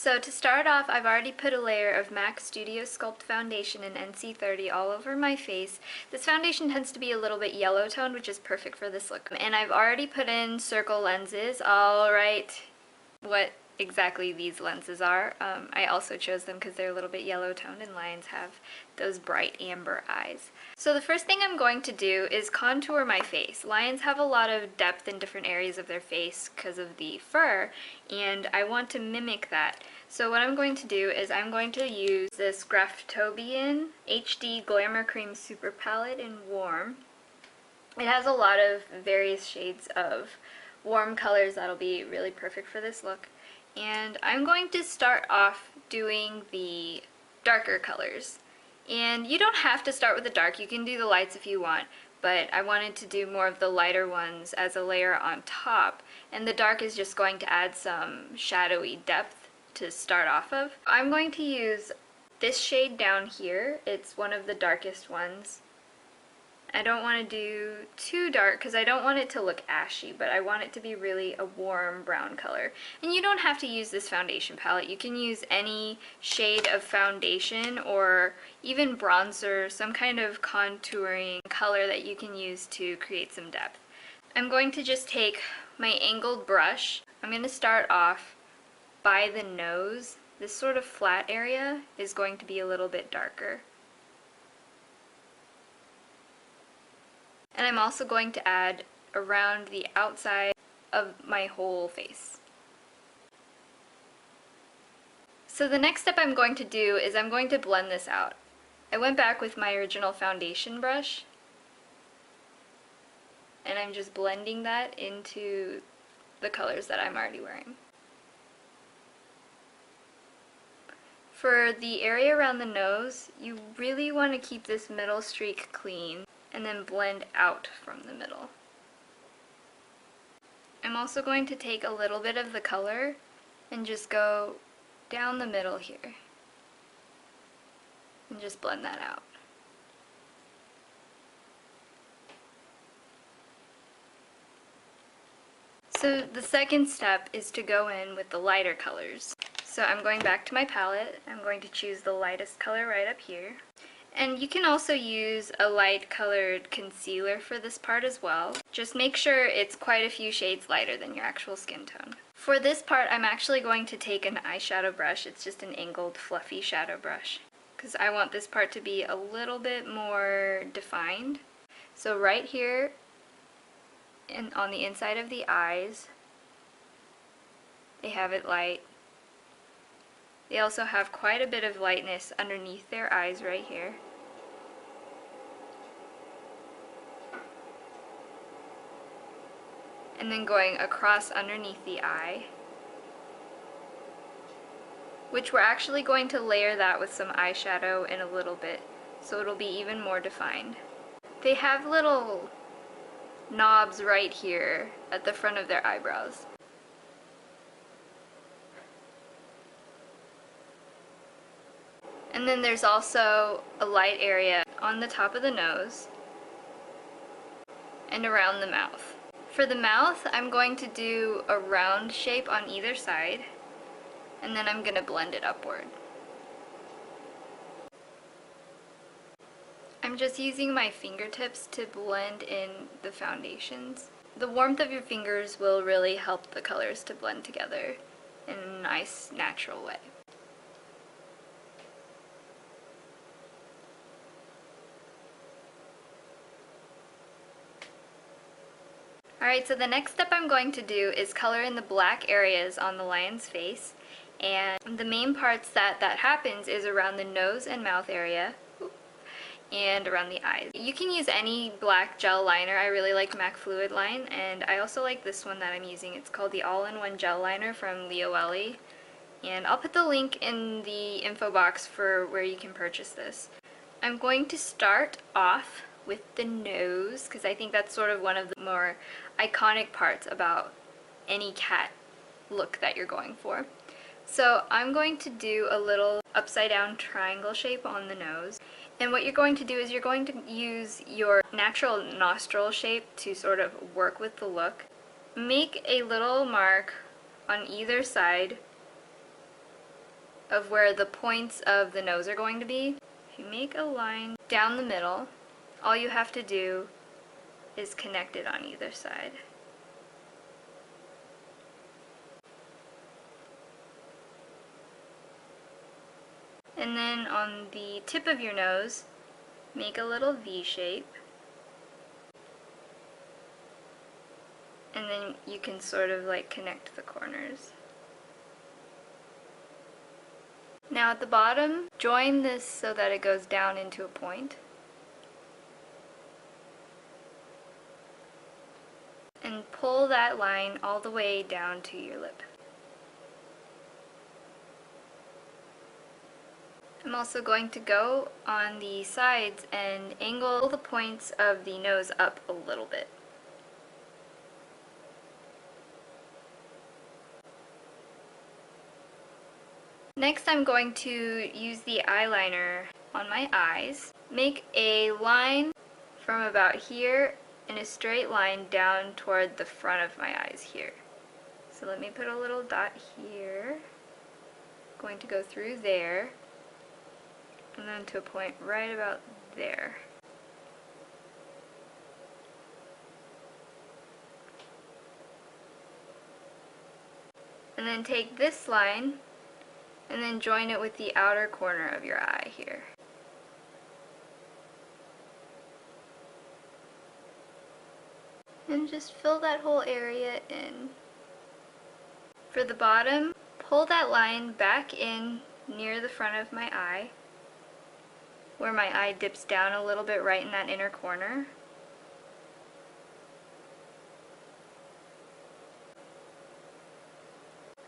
So to start off, I've already put a layer of MAC Studio Sculpt Foundation in NC30 all over my face. This foundation tends to be a little bit yellow toned, which is perfect for this look. And I've already put in circle lenses. I'll write what exactly these lenses are. I also chose them because they're a little bit yellow toned and lions have those bright amber eyes. So the first thing I'm going to do is contour my face. Lions have a lot of depth in different areas of their face because of the fur, and I want to mimic that. So what I'm going to do is I'm going to use this Graftobian HD Glamour Cream Super Palette in Warm. It has a lot of various shades of warm colors that'll be really perfect for this look. And I'm going to start off doing the darker colors. And you don't have to start with the dark, you can do the lights if you want, but I wanted to do more of the lighter ones as a layer on top, and the dark is just going to add some shadowy depth to start off of. I'm going to use this shade down here. It's one of the darkest ones. I don't want to do too dark because I don't want it to look ashy, but I want it to be really a warm brown color. And you don't have to use this foundation palette. You can use any shade of foundation or even bronzer, some kind of contouring color that you can use to create some depth. I'm going to just take my angled brush. I'm going to start off by the nose. This sort of flat area is going to be a little bit darker. And I'm also going to add around the outside of my whole face. So the next step I'm going to do is I'm going to blend this out. I went back with my original foundation brush, and I'm just blending that into the colors that I'm already wearing. For the area around the nose, you really want to keep this middle streak clean and then blend out from the middle. I'm also going to take a little bit of the color and just go down the middle here and just blend that out. So the second step is to go in with the lighter colors. So I'm going back to my palette. I'm going to choose the lightest color right up here. And you can also use a light colored concealer for this part as well. Just make sure it's quite a few shades lighter than your actual skin tone. For this part, I'm actually going to take an eyeshadow brush. It's just an angled, fluffy shadow brush, because I want this part to be a little bit more defined. So right here, and on the inside of the eyes, they have it light. They also have quite a bit of lightness underneath their eyes right here. And then going across underneath the eye, which we're actually going to layer that with some eyeshadow in a little bit, so it'll be even more defined. They have little knobs right here at the front of their eyebrows. And then there's also a light area on the top of the nose and around the mouth. For the mouth, I'm going to do a round shape on either side, and then I'm going to blend it upward. I'm just using my fingertips to blend in the foundations. The warmth of your fingers will really help the colors to blend together in a nice, natural way. Alright, so the next step I'm going to do is color in the black areas on the lion's face, and the main parts that happens is around the nose and mouth area and around the eyes. You can use any black gel liner. I really like MAC Fluid Line, and I also like this one that I'm using. It's called the All-in-One Gel Liner from Leoelli, and I'll put the link in the info box for where you can purchase this. I'm going to start off with the nose, because I think that's sort of one of the more iconic parts about any cat look that you're going for. So I'm going to do a little upside down triangle shape on the nose, and what you're going to do is you're going to use your natural nostril shape to sort of work with the look. Make a little mark on either side of where the points of the nose are going to be. If you make a line down the middle, all you have to do is connect it on either side. And then on the tip of your nose, make a little V shape. And then you can sort of like connect the corners. Now at the bottom, join this so that it goes down into a point. And pull that line all the way down to your lip. I'm also going to go on the sides and angle the points of the nose up a little bit. Next, I'm going to use the eyeliner on my eyes. Make a line from about here in a straight line down toward the front of my eyes here. So let me put a little dot here. I'm going to go through there and then to a point right about there. And then take this line and then join it with the outer corner of your eye here. And just fill that whole area in. For the bottom, pull that line back in near the front of my eye, where my eye dips down a little bit right in that inner corner.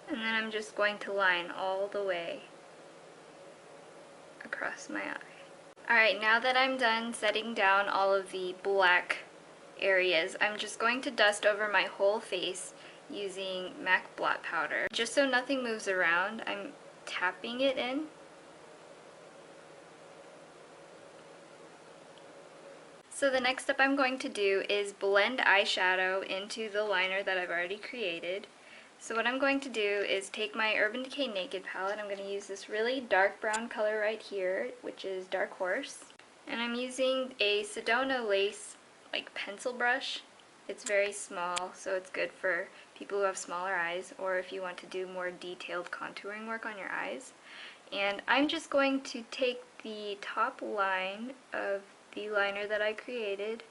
And then I'm just going to line all the way across my eye. Alright, now that I'm done setting down all of the black areas, I'm just going to dust over my whole face using MAC blot powder. Just so nothing moves around, I'm tapping it in. So the next step I'm going to do is blend eyeshadow into the liner that I've already created. So what I'm going to do is take my Urban Decay Naked palette. I'm going to use this really dark brown color right here, which is Dark Horse. And I'm using a Sedona lace like pencil brush. It's very small, so it's good for people who have smaller eyes, or if you want to do more detailed contouring work on your eyes. And I'm just going to take the top line of the liner that I created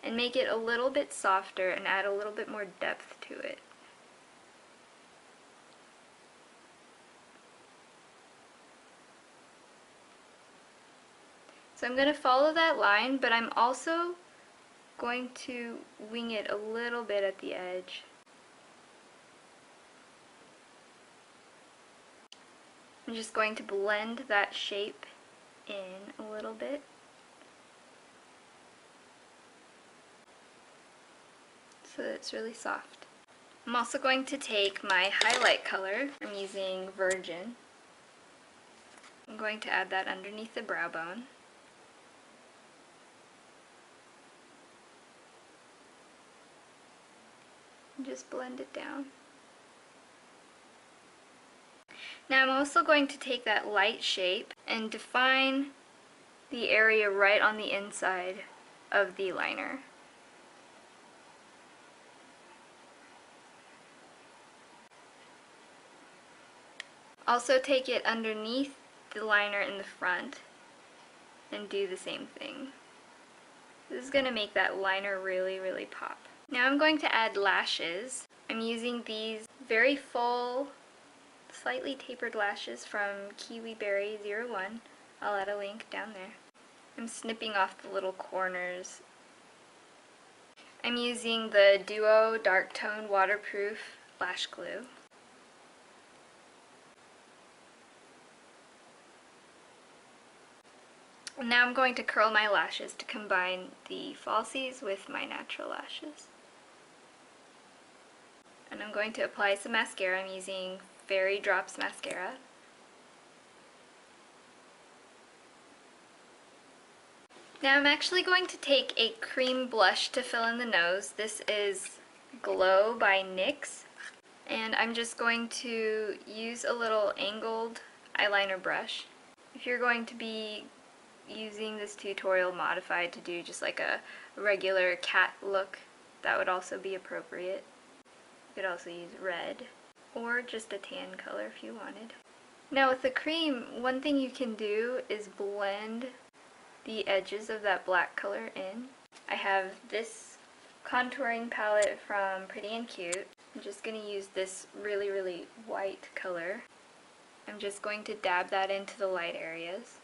and make it a little bit softer and add a little bit more depth to it. So I'm going to follow that line, but I'm also going to wing it a little bit at the edge. I'm just going to blend that shape in a little bit. So that it's really soft. I'm also going to take my highlight color. I'm using Virgin. I'm going to add that underneath the brow bone. And just blend it down. Now I'm also going to take that light shape and define the area right on the inside of the liner. Also take it underneath the liner in the front and do the same thing. This is going to make that liner really, really pop. Now I'm going to add lashes. I'm using these very full, slightly tapered lashes from Kiwi Berry 01. I'll add a link down there. I'm snipping off the little corners. I'm using the Duo Dark Tone Waterproof Lash Glue. Now I'm going to curl my lashes to combine the falsies with my natural lashes. And I'm going to apply some mascara. I'm using Fairy Drops Mascara. Now I'm actually going to take a cream blush to fill in the nose. This is Glow by NYX. And I'm just going to use a little angled eyeliner brush. If you're going to be using this tutorial modified to do just like a regular cat look, that would also be appropriate. You could also use red or just a tan color if you wanted. Now with the cream, one thing you can do is blend the edges of that black color in. I have this contouring palette from Pretty and Cute. I'm just going to use this really white color. I'm just going to dab that into the light areas.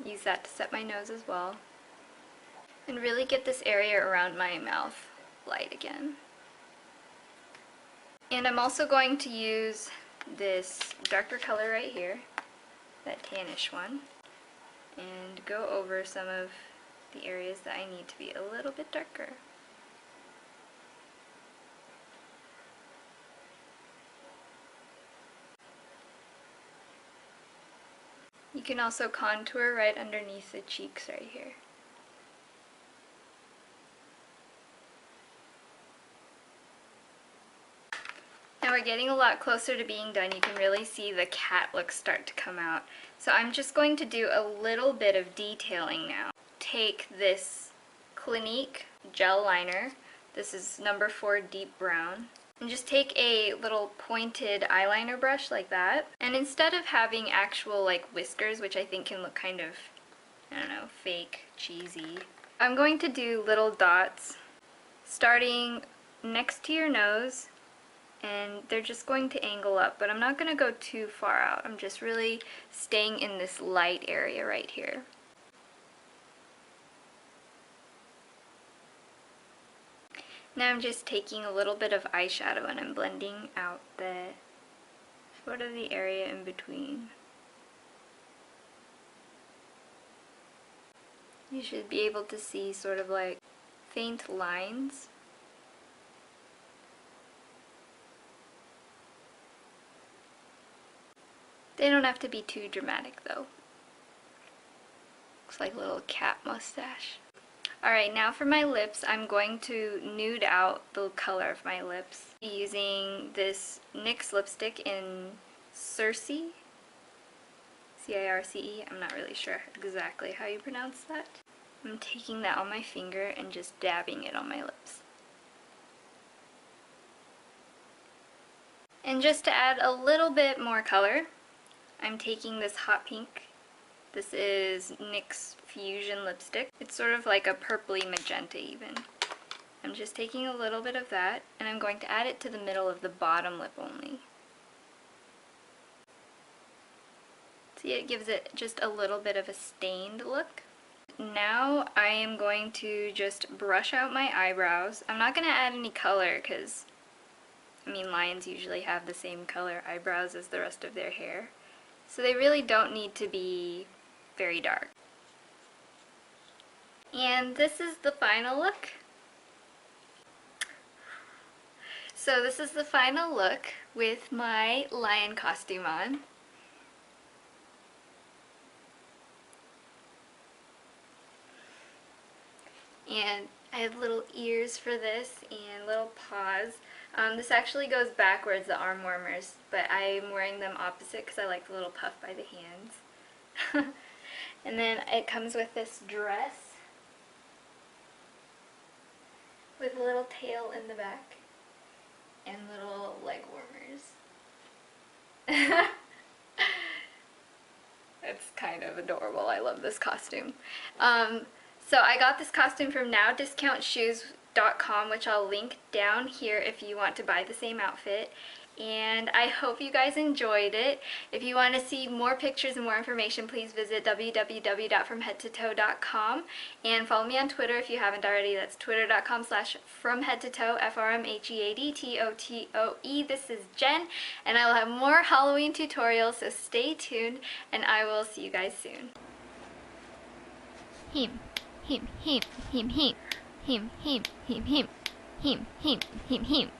Use that to set my nose as well. And really get this area around my mouth light again. And I'm also going to use this darker color right here, that tannish one, and go over some of the areas that I need to be a little bit darker. You can also contour right underneath the cheeks right here. Now we're getting a lot closer to being done. You can really see the cat look start to come out. So I'm just going to do a little bit of detailing now. Take this Clinique gel liner. This is number 4 deep brown. And just take a little pointed eyeliner brush like that. And instead of having actual like whiskers, which I think can look kind of, I don't know, fake, cheesy, I'm going to do little dots starting next to your nose, and they're just going to angle up, but I'm not going to go too far out. I'm just really staying in this light area right here. Now I'm just taking a little bit of eyeshadow and I'm blending out the sort of the area in between. You should be able to see sort of like faint lines. They don't have to be too dramatic though. Looks like a little cat mustache. Alright, now for my lips, I'm going to nude out the color of my lips using this NYX lipstick in Circe, C-I-R-C-E. I'm not really sure exactly how you pronounce that. I'm taking that on my finger and just dabbing it on my lips. And just to add a little bit more color, I'm taking this hot pink. This is NYX Fusion lipstick. It's sort of like a purpley magenta even. I'm just taking a little bit of that and I'm going to add it to the middle of the bottom lip only. See, it gives it just a little bit of a stained look. Now I am going to just brush out my eyebrows. I'm not going to add any color because, I mean, lions usually have the same color eyebrows as the rest of their hair. So they really don't need to be very dark. And this is the final look. So this is the final look with my lion costume on. And I have little ears for this and little paws. This actually goes backwards, the arm warmers, but I'm wearing them opposite because I like the little puff by the hands. And then it comes with this dress with a little tail in the back and little leg warmers. It's kind of adorable. I love this costume. So I got this costume from nowdiscountshoes.com, which I'll link down here if you want to buy the same outfit. And I hope you guys enjoyed it. If you want to see more pictures and more information, please visit www.fromheadtotoe.com and follow me on Twitter if you haven't already. That's twitter.com/fromheadtotoe, FRMHEADTOTOE. This is Jen, and I will have more Halloween tutorials, so stay tuned, and I will see you guys soon. Him, him, him, him, him, him, him, him, him, him, him, him, him.